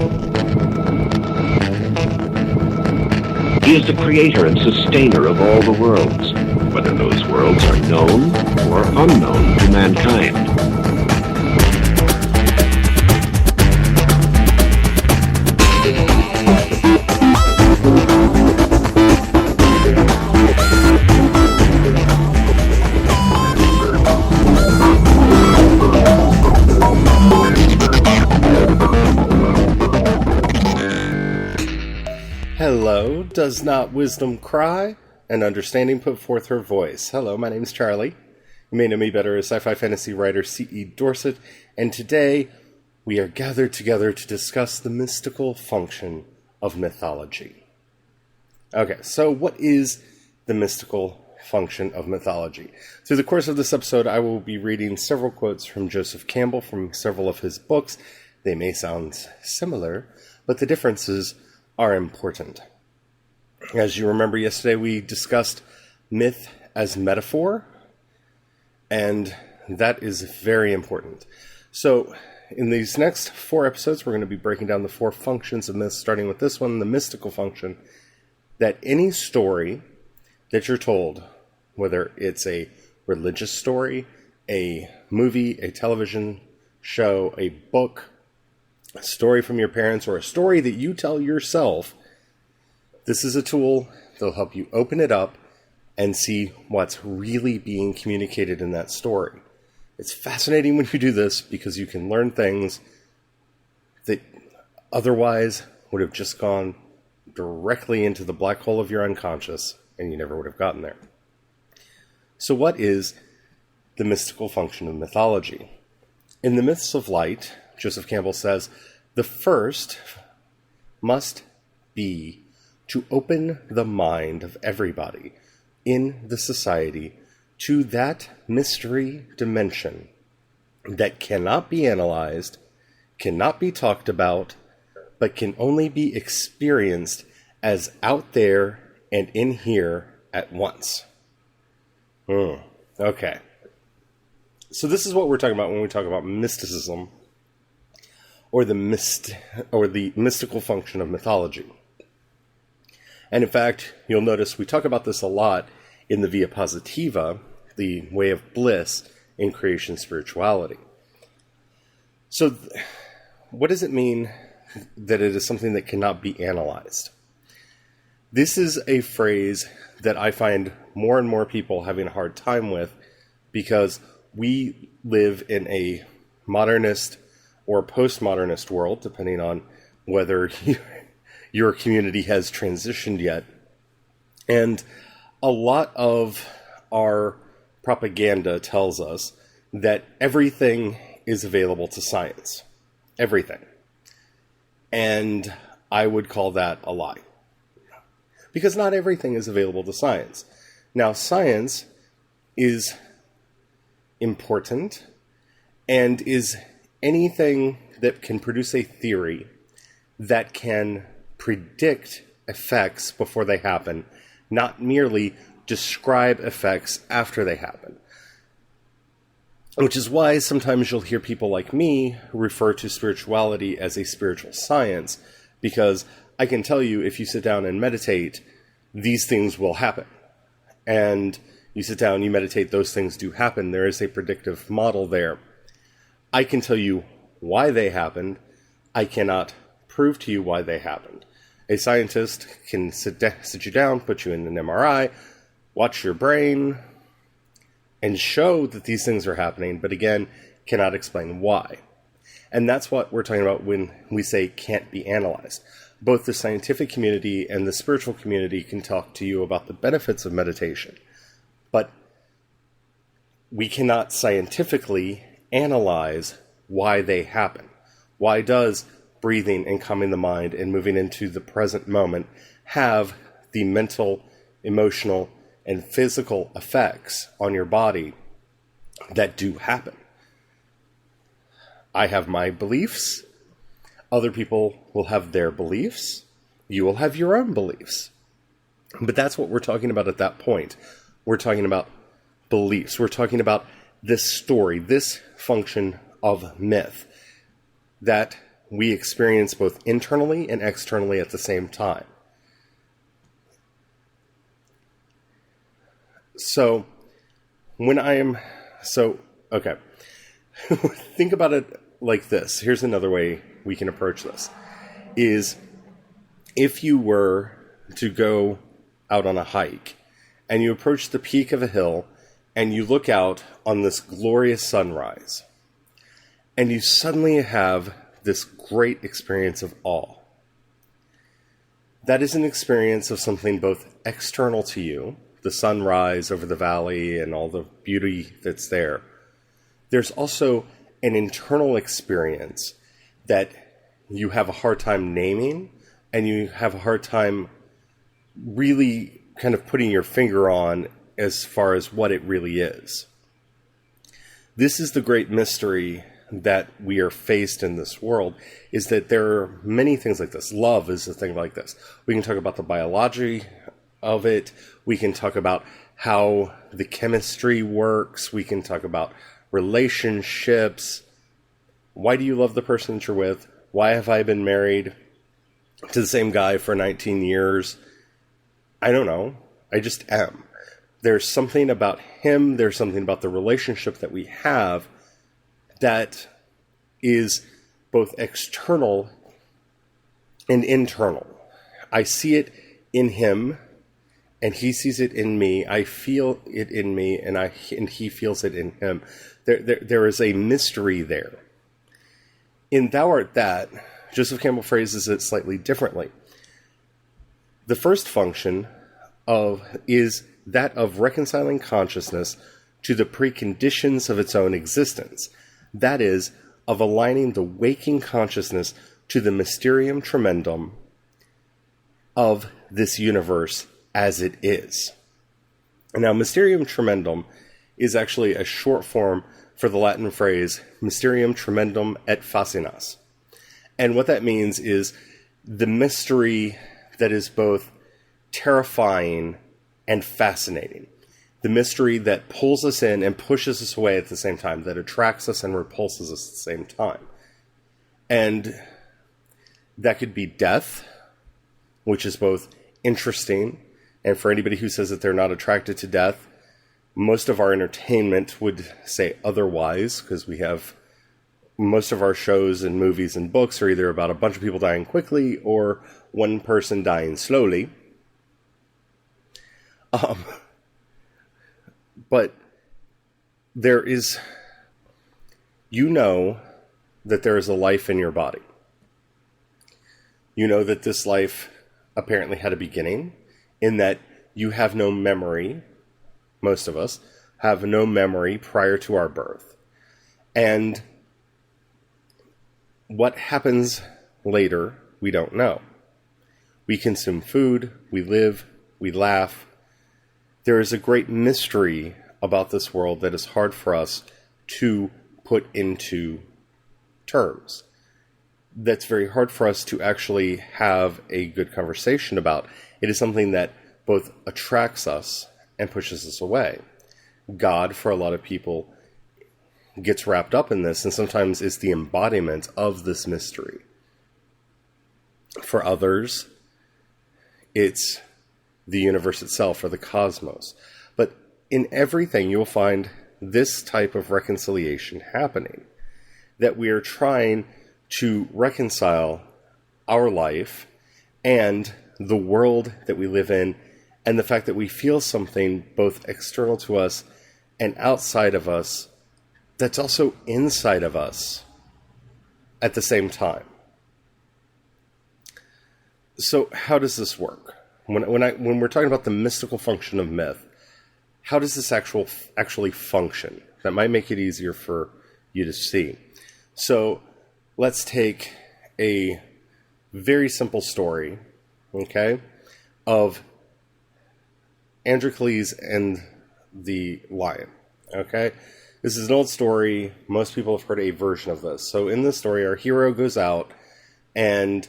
He is the creator and sustainer of all the worlds, whether those worlds are known or unknown to mankind. Hello, does not wisdom cry, and understanding put forth her voice? Hello, my name is Charlie. You may know me better as sci-fi fantasy writer C.E. Dorset, and today we are gathered together to discuss the mystical function of mythology. Okay, so what is the mystical function of mythology? Through the course of this episode, I will be reading several quotes from Joseph Campbell from several of his books. They may sound similar, but the differences are important. As you remember, yesterday we discussed myth as metaphor, and that is very important. So, in these next 4 episodes, we're going to be breaking down the 4 functions of myth, starting with this one, the mystical function, that any story that you're told, whether it's a religious story, a movie, a television show, a book, a story from your parents, or a story that you tell yourself, this is a tool that'll help you open it up and see what's really being communicated in that story. It's fascinating when you do this because you can learn things that otherwise would have just gone directly into the black hole of your unconscious and you never would have gotten there. So what is the mystical function of mythology? In the myths of light, Joseph Campbell says, the first must be to open the mind of everybody in the society to that mystery dimension that cannot be analyzed, cannot be talked about, but can only be experienced as out there and in here at once. Okay. So this is what we're talking about when we talk about mysticism, or the mystical function of mythology. And in fact, you'll notice we talk about this a lot in the Via Positiva, the way of bliss in creation spirituality. So what does it mean that it is something that cannot be analyzed? This is a phrase that I find more and more people having a hard time with because we live in a modernist or postmodernist world, depending on whether your community has transitioned yet. And a lot of our propaganda tells us that everything is available to science. Everything. And I would call that a lie. Because not everything is available to science. Now, science is important and is anything that can produce a theory that can predict effects before they happen, not merely describe effects after they happen. Which is why sometimes you'll hear people like me refer to spirituality as a spiritual science, because I can tell you if you sit down and meditate, these things will happen. And you sit down, you meditate, those things do happen. There is a predictive model there. I can tell you why they happened. I cannot prove to you why they happened. A scientist can sit you down, put you in an MRI, watch your brain, and show that these things are happening, but again, cannot explain why. And that's what we're talking about when we say can't be analyzed. Both the scientific community and the spiritual community can talk to you about the benefits of meditation, but we cannot scientifically analyze why they happen. Why does breathing and calming the mind and moving into the present moment have the mental, emotional, and physical effects on your body that do happen? I have my beliefs. Other people will have their beliefs. You will have your own beliefs. But that's what we're talking about at that point. We're talking about beliefs. We're talking about this story, this function of myth, that we experience both internally and externally at the same time. So, okay. Think about it like this. Here's another way we can approach this. Is if you were to go out on a hike and you approach the peak of a hill and you look out on this glorious sunrise and you suddenly have this great experience of awe. That is an experience of something both external to you, the sunrise over the valley and all the beauty that's there. There's also an internal experience that you have a hard time naming, and you have a hard time really kind of putting your finger on as far as what it really is. This is the great mystery that we are faced in this world, is that there are many things like this. Love is a thing like this. We can talk about the biology of it. We can talk about how the chemistry works. We can talk about relationships. Why do you love the person that you're with? Why have I been married to the same guy for 19 years? I don't know. I just am. There's something about him. There's something about the relationship that we have that is both external and internal. I see it in him, and he sees it in me. I feel it in me, and he feels it in him. There is a mystery there. In Thou Art That, Joseph Campbell phrases it slightly differently. The first function is that of reconciling consciousness to the preconditions of its own existence. That is, of aligning the waking consciousness to the mysterium tremendum of this universe as it is. Now, mysterium tremendum is actually a short form for the Latin phrase mysterium tremendum et fascinas. And what that means is the mystery that is both terrifying and fascinating. The mystery that pulls us in and pushes us away at the same time, that attracts us and repulses us at the same time. And that could be death, which is both interesting, and for anybody who says that they're not attracted to death, most of our entertainment would say otherwise, because we have most of our shows and movies and books are either about a bunch of people dying quickly or one person dying slowly. But there is, you know that there is a life in your body. You know that this life apparently had a beginning, in that you have no memory, most of us have no memory prior to our birth. And what happens later, we don't know. We consume food, we live, we laugh. There is a great mystery about this world that is hard for us to put into terms. That's very hard for us to actually have a good conversation about. It is something that both attracts us and pushes us away. God, for a lot of people, gets wrapped up in this, and sometimes is the embodiment of this mystery. For others, it's the universe itself or the cosmos. But in everything, you'll find this type of reconciliation happening, that we are trying to reconcile our life and the world that we live in, and the fact that we feel something both external to us and outside of us that's also inside of us at the same time. So how does this work? When we're talking about the mystical function of myth, how does this actually function? That might make it easier for you to see. So let's take a very simple story, okay, of Androcles and the lion, okay? This is an old story. Most people have heard a version of this. So in this story, our hero goes out and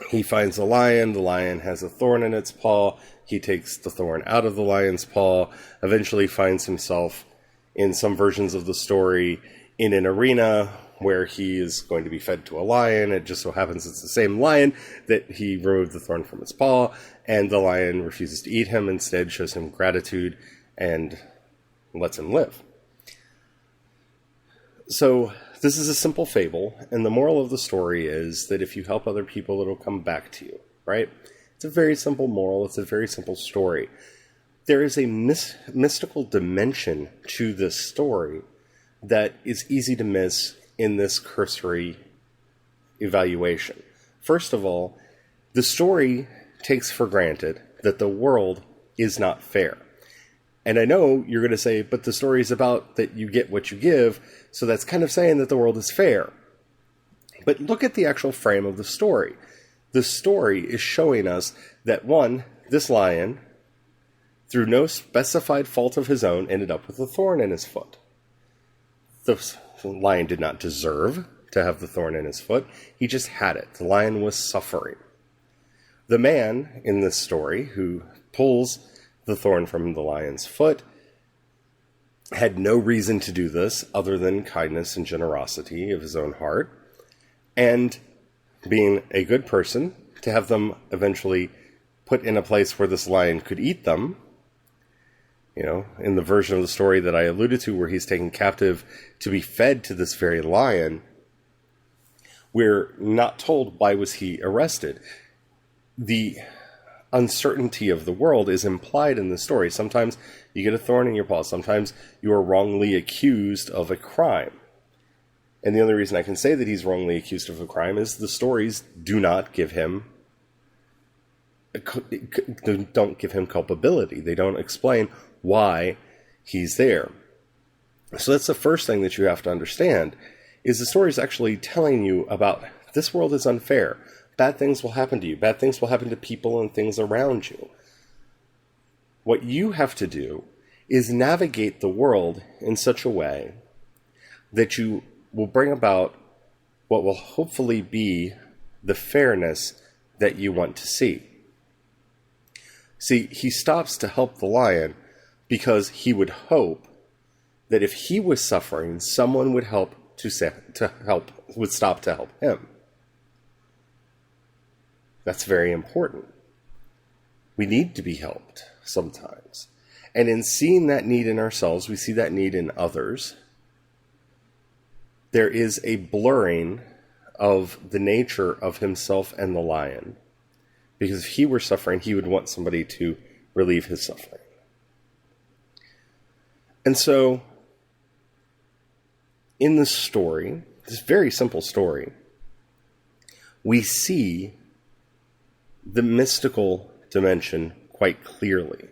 he finds a lion. The lion has a thorn in its paw. He takes the thorn out of the lion's paw, eventually finds himself, in some versions of the story, in an arena where he is going to be fed to a lion. It just so happens it's the same lion that he removed the thorn from his paw, and the lion refuses to eat him, instead shows him gratitude and lets him live. So this is a simple fable, and the moral of the story is that if you help other people, it'll come back to you, right? It's a very simple moral. It's a very simple story. There is a mystical dimension to this story that is easy to miss in this cursory evaluation. First of all, the story takes for granted that the world is not fair. And I know you're going to say, but the story is about that you get what you give, so that's kind of saying that the world is fair. But look at the actual frame of the story. The story is showing us that, one, this lion, through no specified fault of his own, ended up with a thorn in his foot. The lion did not deserve to have the thorn in his foot. He just had it. The lion was suffering. The man in this story who pulls the thorn from the lion's foot had no reason to do this other than kindness and generosity of his own heart, and being a good person, to have them eventually put in a place where this lion could eat them. You know, in the version of the story that I alluded to where he's taken captive to be fed to this very lion, we're not told why was he arrested. The uncertainty of the world is implied in the story. Sometimes you get a thorn in your paw. Sometimes you are wrongly accused of a crime. And the only reason I can say that he's wrongly accused of a crime is the stories do not give him culpability. They don't explain why he's there. So that's the first thing that you have to understand, is the story is actually telling you about this world is unfair. Bad things will happen to you. Bad things will happen to people and things around you. What you have to do is navigate the world in such a way that you will bring about what will hopefully be the fairness that you want to see. See, he stops to help the lion because he would hope that if he was suffering, someone would would stop to help him. That's very important. We need to be helped sometimes. And in seeing that need in ourselves, we see that need in others. There is a blurring of the nature of himself and the lion. Because if he were suffering, he would want somebody to relieve his suffering. And so, in this story, this very simple story, we see the mystical dimension quite clearly.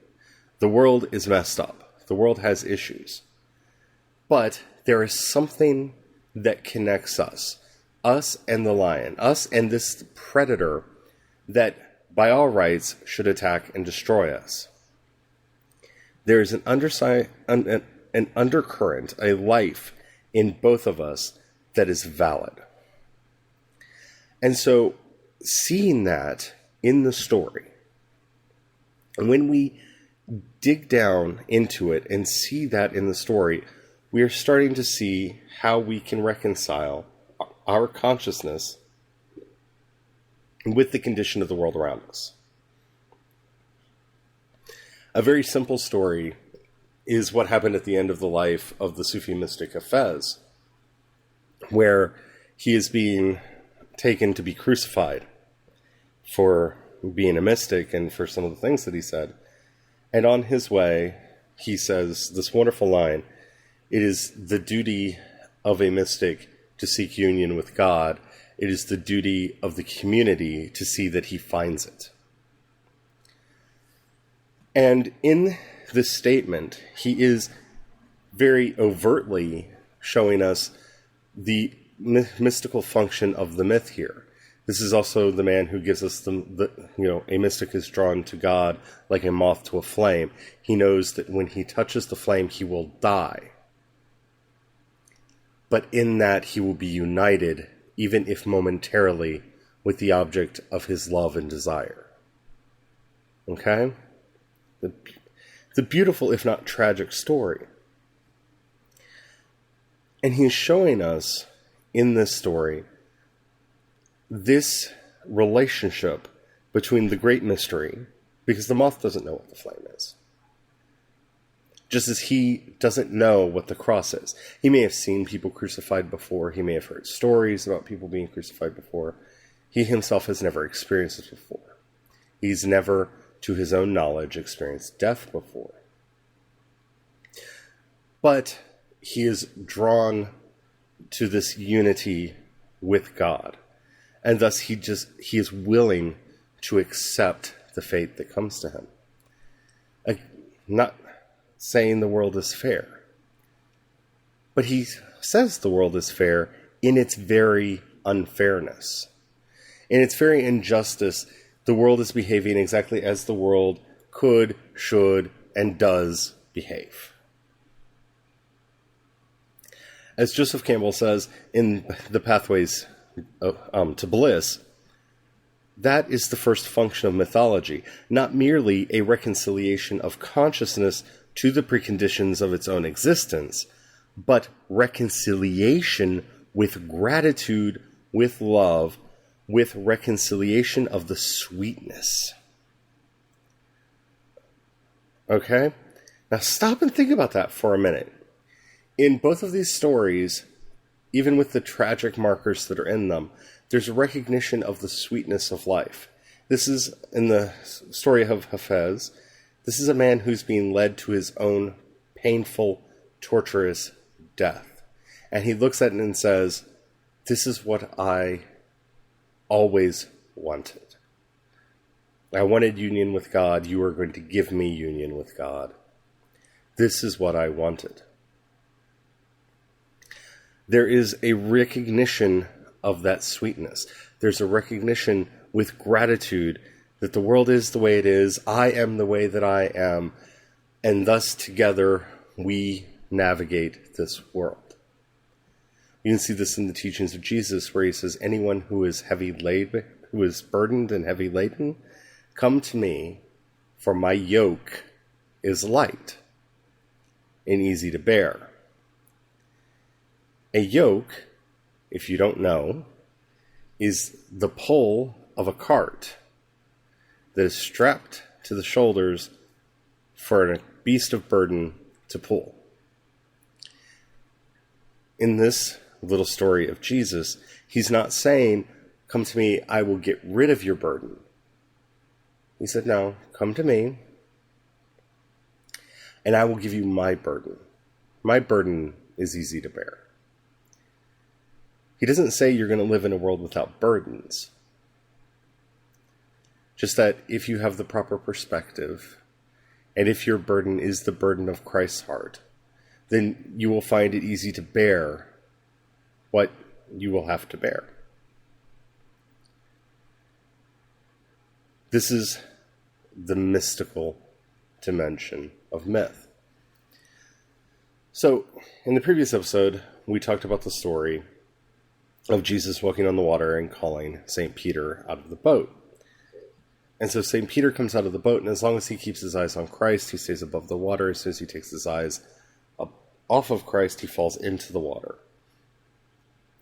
The world is messed up. The world has issues. But there is something that connects us and the lion, us and this predator that by all rights should attack and destroy us. There is an undercurrent, a life in both of us that is valid. And so, seeing that in the story, and when we dig down into it and see that in the story, we are starting to see how we can reconcile our consciousness with the condition of the world around us. A very simple story is what happened at the end of the life of the Sufi mystic Hafez, where he is being taken to be crucified for being a mystic and for some of the things that he said. And on his way, he says this wonderful line, "It is the duty of a mystic to seek union with God. It is the duty of the community to see that he finds it." And in this statement, he is very overtly showing us the mystical function of the myth here. This is also the man who gives us a mystic is drawn to God like a moth to a flame. He knows that when he touches the flame, he will die. But in that, he will be united, even if momentarily, with the object of his love and desire. Okay? The beautiful, if not tragic, story. And he's showing us in this story this relationship between the great mystery, because the moth doesn't know what the flame is. Just as he doesn't know what the cross is. He may have seen people crucified before. He may have heard stories about people being crucified before. He himself has never experienced this before. He's never, to his own knowledge, experienced death before. But he is drawn to this unity with God. And thus he is willing to accept the fate that comes to him. Not saying the world is fair. But he says the world is fair in its very unfairness. In its very injustice, the world is behaving exactly as the world could, should, and does behave. As Joseph Campbell says in The Pathways to Bliss, that is the first function of mythology, not merely a reconciliation of consciousness to the preconditions of its own existence, but reconciliation with gratitude, with love, with reconciliation of the sweetness. Okay? Now stop and think about that for a minute. In both of these stories, even with the tragic markers that are in them, there's a recognition of the sweetness of life. This is, in the story of Hafez, this is a man who's being led to his own painful, torturous death. And he looks at it and says, this is what I always wanted. I wanted union with God. You are going to give me union with God. This is what I wanted. There is a recognition of that sweetness. There's a recognition with gratitude that the world is the way it is, I am the way that I am, and thus together we navigate this world. You can see this in the teachings of Jesus, where he says, anyone who is who is burdened and heavy laden, come to me, for my yoke is light and easy to bear. A yoke, if you don't know, is the pole of a cart that is strapped to the shoulders for a beast of burden to pull. In this little story of Jesus, he's not saying, come to me, I will get rid of your burden. He said, no, come to me, and I will give you my burden. My burden is easy to bear. He doesn't say you're going to live in a world without burdens. Just that if you have the proper perspective, and if your burden is the burden of Christ's heart, then you will find it easy to bear what you will have to bear. This is the mystical dimension of myth. So, in the previous episode, we talked about the story of Jesus walking on the water and calling St. Peter out of the boat. And so St. Peter comes out of the boat, and as long as he keeps his eyes on Christ, he stays above the water. As soon as he takes his eyes up off of Christ, he falls into the water.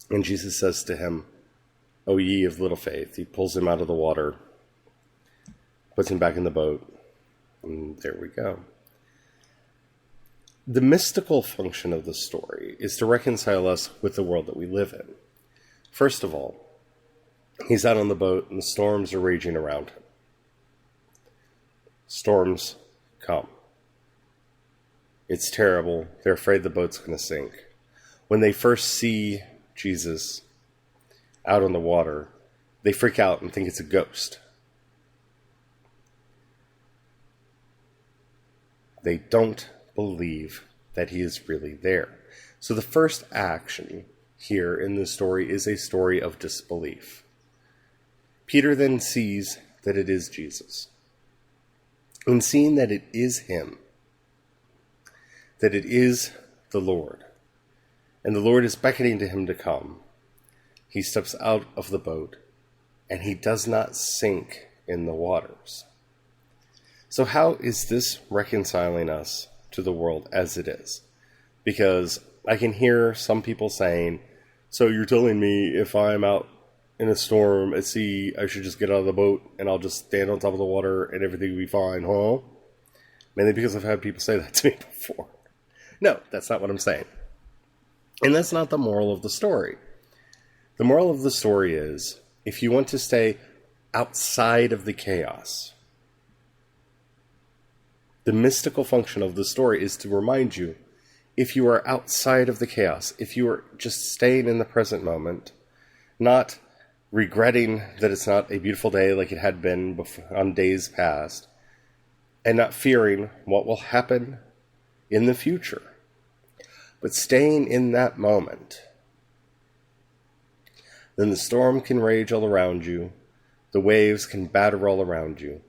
And Jesus says to him, O ye of little faith. He pulls him out of the water, puts him back in the boat, and there we go. The mystical function of the story is to reconcile us with the world that we live in. First of all, he's out on the boat and the storms are raging around him. Storms come. It's terrible. They're afraid the boat's going to sink. When they first see Jesus out on the water, they freak out and think it's a ghost. They don't believe that he is really there. So the first action here in this story is a story of disbelief. Peter then sees that it is Jesus. And seeing that it is him, that it is the Lord, and the Lord is beckoning to him to come, he steps out of the boat, and he does not sink in the waters. So how is this reconciling us to the world as it is? Because I can hear some people saying, So you're telling me if I'm out in a storm at sea, I should just get out of the boat and I'll just stand on top of the water and everything will be fine, huh? Mainly because I've had people say that to me before. No, that's not what I'm saying. And that's not the moral of the story. The moral of the story is, if you want to stay outside of the chaos, the mystical function of the story is to remind you, if you are outside of the chaos, if you are just staying in the present moment, not regretting that it's not a beautiful day like it had been on days past, and not fearing what will happen in the future, but staying in that moment, then the storm can rage all around you, the waves can batter all around you,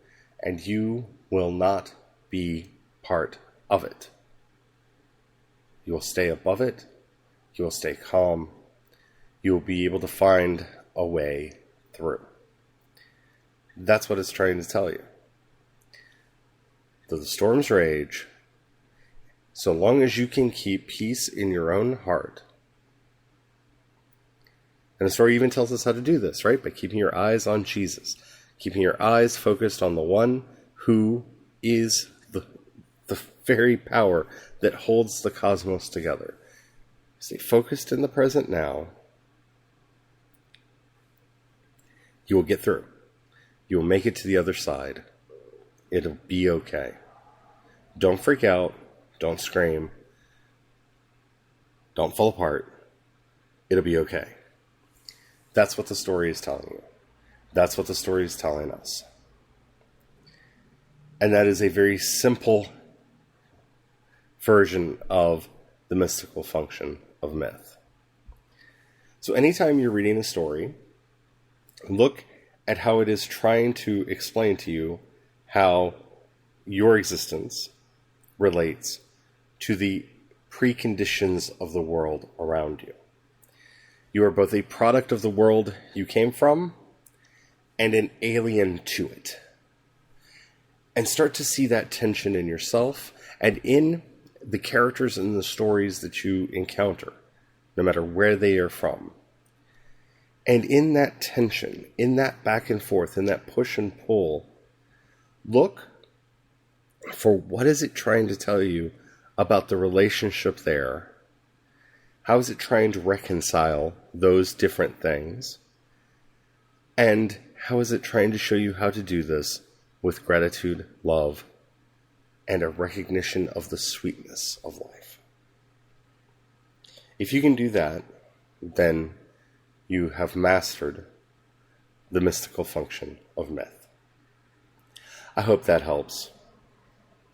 and you will not be part of it. You will stay above it, you will stay calm, you will be able to find a way through. That's what it's trying to tell you. Though the storms rage, so long as you can keep peace in your own heart. And the story even tells us how to do this, right? By keeping your eyes on Jesus. Keeping your eyes focused on the one who is the very power that holds the cosmos together. Stay focused in the present now. You will get through. You will make it to the other side. It'll be okay. Don't freak out. Don't scream. Don't fall apart. It'll be okay. That's what the story is telling you. That's what the story is telling us. And that is a very simple version of the mystical function of myth. So anytime you're reading a story, look at how it is trying to explain to you how your existence relates to the preconditions of the world around you. You are both a product of the world you came from and an alien to it. And start to see that tension in yourself and in the characters and the stories that you encounter, no matter where they are from. And in that tension, in that back and forth, in that push and pull, look for what is it trying to tell you about the relationship there. How is it trying to reconcile those different things? And how is it trying to show you how to do this with gratitude, love, and a recognition of the sweetness of life? If you can do that, then you have mastered the mystical function of myth. I hope that helps.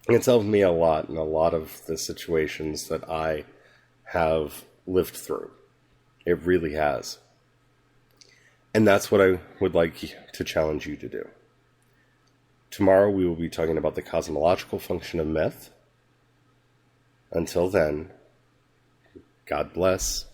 It's helped me a lot in a lot of the situations that I have lived through. It really has. And that's what I would like to challenge you to do. Tomorrow we will be talking about the cosmological function of myth. Until then, God bless.